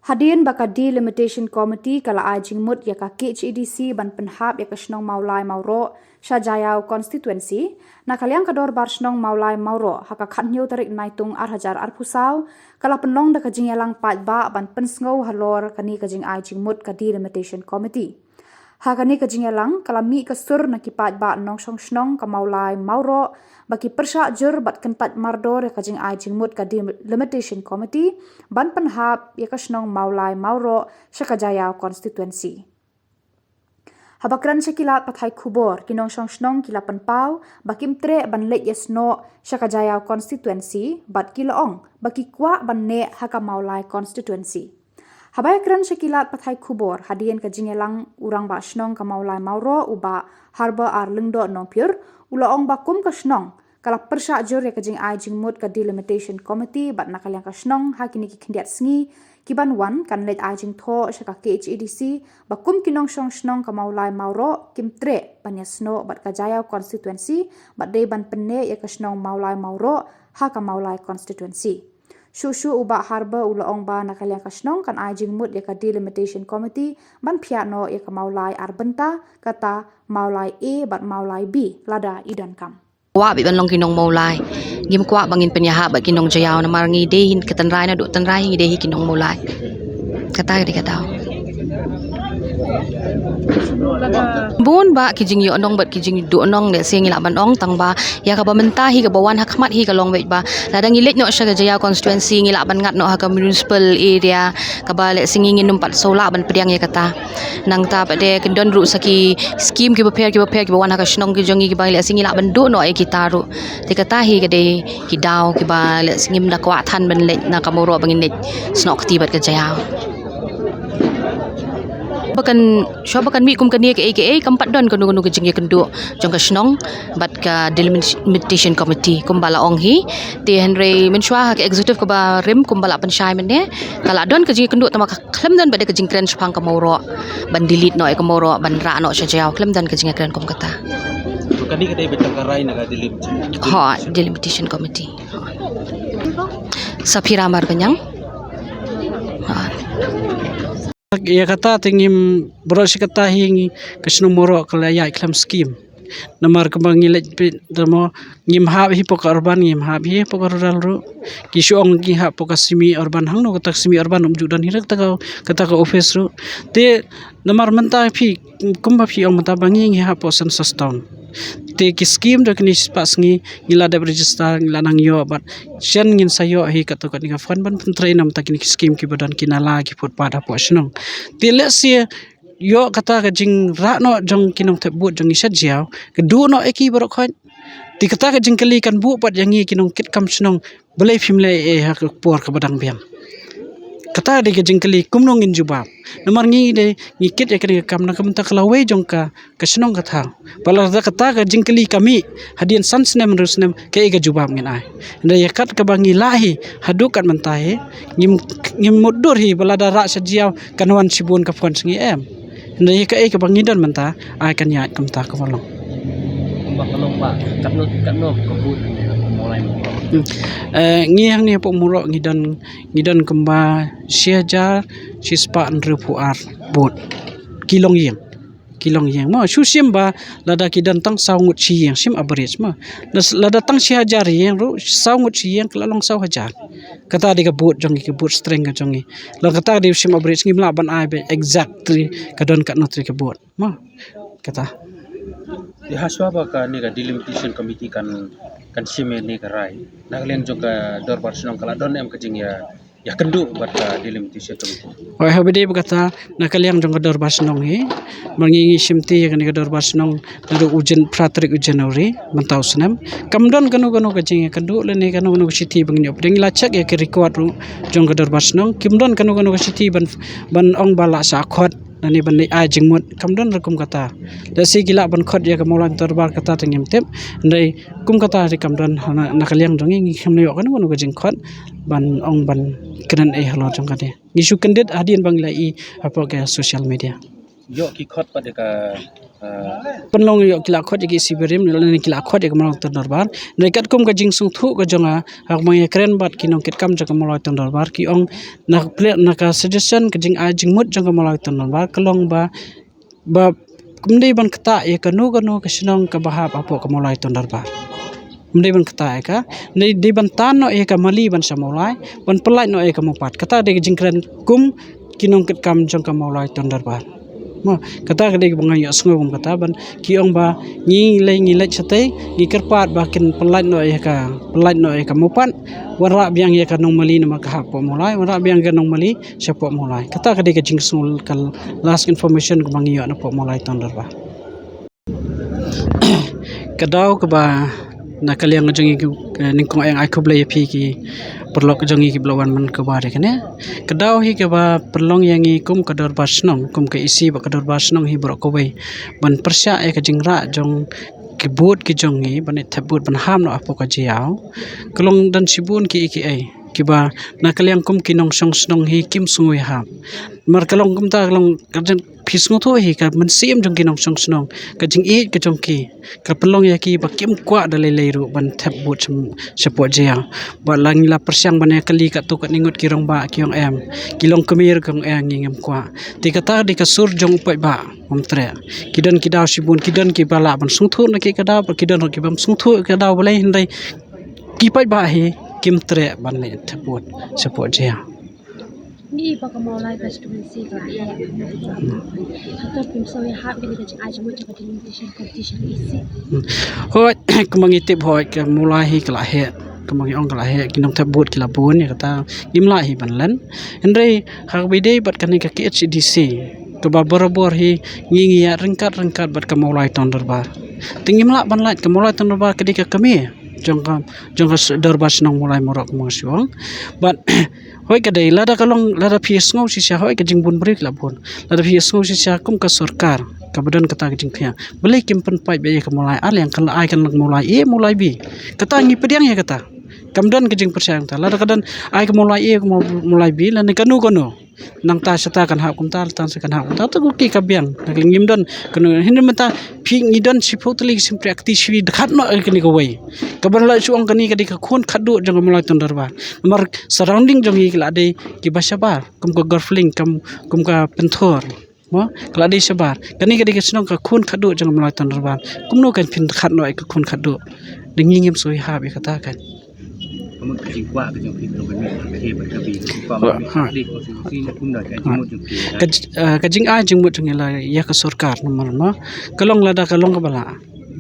Hadian baka delimitation committee kala ajing mut ya ka KHEDC ban penhap ya ka snong maulai mauro Syajayau constituency na kaliang kador bar snong maulai mauro haka khatnyo tarik naitung arhajar arpusau kala penlong da kajing yalang pat ba ban pensngau halor kani kajing ajing mut ka delimitation committee. Hakani kajing yalang kala mi kasur na kipat ba nong song snong ka maulai mauro baki persya jur bat kentat mardor ya kajing ajing mut ka delimitation committee ban penhap ya ka snong maulai mauro Syajayau constituency. Habakran sekilat pathai kubor kinong song snong kilapan pau bakim tre ban lek yasno Syajayau constituency bat kiloong baki kwa ban ne haka maulai constituency. Habai kran sekilat pathai kubor hadian kajing yalang urang ba snong ka maulai mauro uba harba ar lengdo nopyur ulaong bakum ka snong kala persya jur ya kajing ajing mut ka delimitation committee bat nakaliang ka snong hakini ki khendiat sngi kiban wan kan let ajing tho syaka KHEDC bakum kinong song snong ka maulai mauro kimtre banyasno bat Syajayau constituency bat dei ban penne ya ka snong maulai mauro ha ka maulai constituency. Shushu uba harba ulaong ba nakaliang ka snong kan ajing mut ya ka delimitation committee ban piano ya ka maulai arbenta kata maulai A bat maulai B lada idan kam. Wa bi ban long kinong maulai gim kwa bangin penyaha ba kinong Jayau na marngi dehin ketanrai na do tanrai ngi dehi kinong maulai kata di kata bun ba kijing yo onong bat kijing du onong le sing ila ban ong tang ba ya ka ba mentah hi ka bawan hakmat hi ka long wait ba ladang ilet no Syajayau constituency ngila ban ngat no ha ka municipal area ka ba le sing ngin numpat sola ban pediang ya kata nang ta ba de kendon ru saki scheme ki prepare ki bawan ha ka snong ki jongi ki ba le sing ila ban du no e kita ru ti kata hi ka de ki daw ki ba le singim da kwa than ban le na ka moro bangin le snok ti bat ka Jayau bakan mi kum kania ke kampat don kanu kejing kendu jong ka snong bat ka delimitation committee kumbala ong hi ti Henry menshwa ke executive ka ba rim kumbala pensyai mene kala don kejing kendu tama klem dan bade kejing kren spang ka moro ban delete no ka moro ban ra no Syajayau klem dan kejing kren kum kata kani kadai betangkarai naga delimitation committee Safira Marganyang ya kata tingim beros kata hingi kesno moro kelaya iklam skim namar kembang ngilet demo ngim hab hi poka urban ngim hab hi poka rural ru kisu ong ki hab poka simi urban hang no kata simi urban umju dan hirak kata ka office ru te namar menta phi kumba phi ong mata bangi ngi hab posan town te ki skim do kini pas ngi ngila da register ngila nang yo bat shen ngin sayo hi kata ka ninga fan ban pentre nam ta kini skim ki badan kinala ki put pada po snong te let's see yo kata ka jing ra no jong kinong te but jong Syajayau ke du no eki borok khon ti kata ka jing kali kan bu pat yangi kinong kit kam snong belai fimle e ha ka por ka badang biam kata de ke jing kali kumnong in jubab namar ngi de ngi kit ya ka kam na kam ta kala we jong ka snong kata bala da kata ka jing kali kami hadian sansnem rusnem ke ga jubab ngin ai nda ya kat ka bangi lahi hadukan mentahe ngim mudur hi bala da ra Syajayau kanwan sibun ka fon ngi em nda ka ka bangi dan menta ai kan ya kam ta ka bolong bakalong ba katno ko but mulai ngihang ni po muro ngidan kemba Syajayau sispa nrepu ar bot kilong yeng ma su sim ba lada kidan tang saungut si yeng sim average ma lada tang Syajayau yeng ru saungut si yeng kelalong sau hajar kata de ka bot jongi ke bot strength ka jongi la kata de sim average ngi mla ban ai be exactly kadon kat notri ke bot ma kata di haswa ba ka ni ka delimitation committee kan sime ni ka rai naglen joka dor bar snong kala don em kejing ya kendu bat ka delimitation committee oi habide berkata nakaliang jong kador basnong hi mangingi simti ya kan kador basnong naru ujen pratrik ujen ori mentau senam kamdon kanu kejing kendu lene kanu siti bangni opding lacak ya ke record ru jong kador basnong kimdon kanu siti ban ong bala sa khot nani ban ajing mut kamdon rekum kata dasi gila ban khot ya kamolan terbar kata tengim tep ndai kum kata ri kamdon nakaliang jongi ngi khamne yo kanu kejing khot ban ong ban kenen halor jong kade ngisu kendit hadian bangla i apa ke social media yo ki khot pa deka penlong yo kila khot gi siberim ni kila khot gi malong ton darbar nekat kum ga jing sung thu ga jonga hak mai kren bat ki nong ket kam jaga maloi ton darbar ki ong nak ple naka suggestion ka jing a jing mut jaga maloi ton darbar kelong ba kumdei ban kata ya kanu ka sinong ka bahap apo ka maloi ton darbar mendai ban kata ka nei di ban tan no e ka mali ban samolai ban pelai no e ka mopat kata de jing kren kum kinong ket kam jong ka maloi ton darbar ma kata kadai bangai ya sngom kata ban kiong ba ngi le chate ngi kerpat ba kin pelat no e ka mopan wara biang ya ka nong mali na ka hapo mulai wara biang ka nong mali sapo mulai kata kadai ka jing sul kal last information ko bangi ya na po mulai tondar ba kadau ka ba na kaliang jong ningkong ayang ai kublai pi ki perlok jongi ki blawan man ka bare kene kadau hi ka ba perlong yang i kum kador basnong kum ka isi ba kador basnong hi brok ko wei ban persya e ka jingra jong ki bot ki jongi ban thabut ban ham no apo ka jiao kalong dan sibun ki ai ki ba na kaliang kum ki nong song snong hi kim sungui ham mar kalong kum ta kalong kajen pisngo tho hi ka man sim jong ki nong song snong ka jing e ka jong ki ka pelong ya ki ba kim kwa dalai leiru ban thabut support jiao ba lang la persyang ban kali ka to ka ningut ki rong ba ki ong em kilong kemir kong eng ngem kwa ti kata di ka sur jong pai ba omtre kidan ki daw sibun kidan ki bala ban sung thu na ki ka daw kidan ki bam sung thu ka daw balai hindai ki pai ba hi kim tre ban le thabut support jiao ni ba ka maulai constituency ka ya atau pun sawi ha bi ka jing ajmu ka competition isi hoi kemangi tip hoi ke mulai hi kala he kemangi ong kala he kinong thabut kila bun ya kata gimla hi banlan hendai hak bide bat kan ka KHDC ke barabor hi ngingi ya rengkat bat ka maulai ton darbar tingimla banlat ka maulai ton darbar kedika kami jong ka darbar senong mulai morok mongsiong but hoi kadai lada kalong lada PS ngau si hoi ka jingbun break la bun lada PS ngau si kum ka sarkar ka badan kata jing phia belai kim pen pai be ka mulai al yang kala ai kan mulai bi kata ngi pediang ya kata kamdan ka jing persyang ta lada kadan ai ka mulai bi la ne kanu nang ta sata kan ha kum ta tan kan ha ta tu ki ka biang nakling ngimdon kanu hin mata phi ngidon sipotli simpre akti swi khat no kini ko wai ka ban la suang kani ka di ka khon khadu jang mulai ton darbar mar surrounding jong ki la dei ki basabar kum ka garfling kum ka penthor mo kala dei sabar kani ka di ka snong ka khon khadu jang mulai ton darbar kum no kan phin khat no ka khon khadu dingi ngim soi ha bi kata kan kamu kecing kuat kecing pin lo kan ke ba ka bi pa di konstitusi pun dah kaji mo jung kajing a jing mut ngela ya ka sarkar nomor ma kalong lada kalong ka bala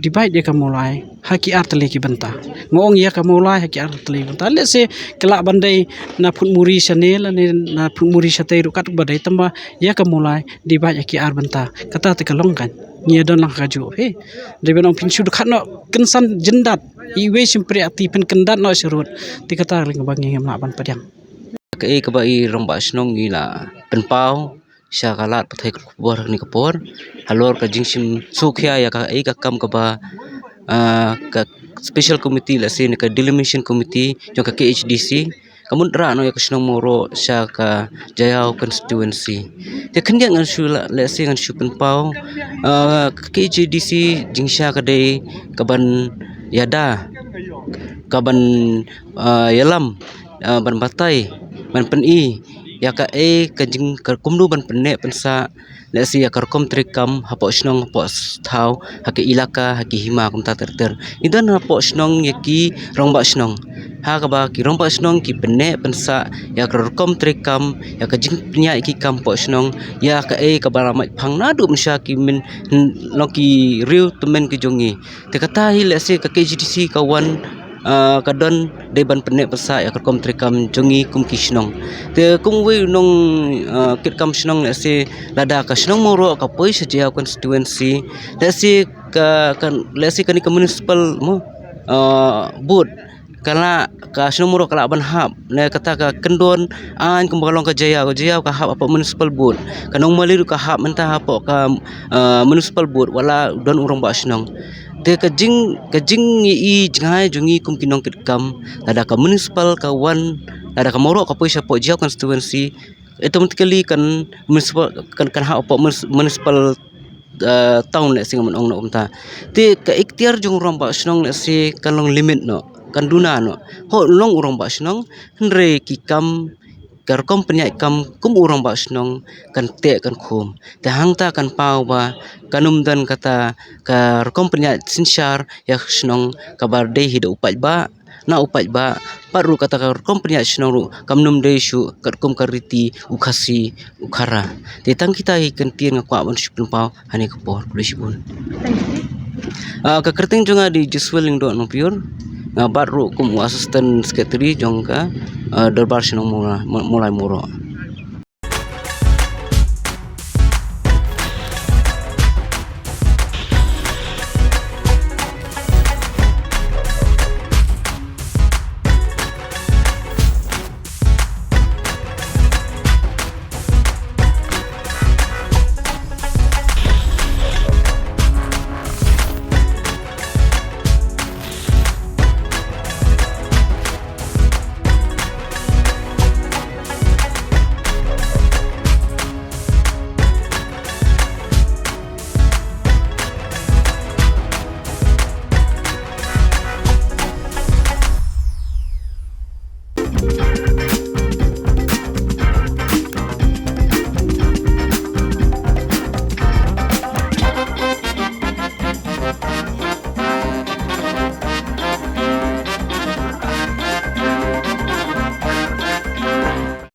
divide dia ka mulai haki artli ki banta ngong ya ka mulai haki artli banta le se kala bandai na phut muri chanel ne na phut muri satai ru kat badai tamba ya ka mulai divide haki ar banta kata te kalong kan nia don lang kaju he de benong pinsu khat no kensan jendat iwe simpre ati pen kendat no serut ti kata ling bangi ngam ban padang ke ka ba i rong ba snong ni la pen pau sha kalat pathai kubor ni kapor halor ka jingsim sukhya ya ka ka kam ka ba ka special committee la sin ka delimitation committee jo ka KHDC kamun ra no ya ka snong moro sha ka jayau constituency te khndia ngan shu la se ngan shu pen pau KHDC jingsha ka dei ka ban yada ka ban yalam ban batai ban pen i ya ka ka jing ka kumdu ban penne pensa le si ya karkom trikam hapo snong hapo thau hake ilaka hake hima kum ta ter idan hapo snong ya ki rongba snong ha ka ba ki rongba snong ki penne pensa ya karkom trikam ya ka jing nya ki kam po snong ya ka ka baramat phang na du msha ki min loki real temen ki jongi te kata hi le si ka KGDC ka wan kadon de ban penne pasa ya kom trikam jongi kum kisnong te kum we nong kit kam snong le se lada ka snong moro ka poi saja constituency le se ka kan le se kani municipal mo board kala ka snong moro kala ban hap le kata ka kendon an kum balong ka jaya ka hap apa municipal board kanong maliru ka hap menta hapo ka municipal board wala don urang ba snong te kajing i jangai jungi kum kinong kit kam ada ka municipal ka wan ada ka moro ka poisa po jia constituency automatically kan municipal kan hak apa municipal town le sing ong no umta ti ka ikhtiar jong rom ba snong le si kan long limit no kan duna no ho long urong ba snong hre ki kam kar company kam kum urong ba snong kan te kan khum te hangta kan pau ba kanum dan kata kar company sinshar ya snong kabar de hidu upai ba na upai ba paru kata kar company snong ru kamnum de shu kar kum kariti ukhasi ukhara te tang kita ikan tien ngakwa bon shipun pau hani kapor polisi bun ka kerting jonga di juswelling do no pure baru kum assistant secretary jongka darbar snong mulai muro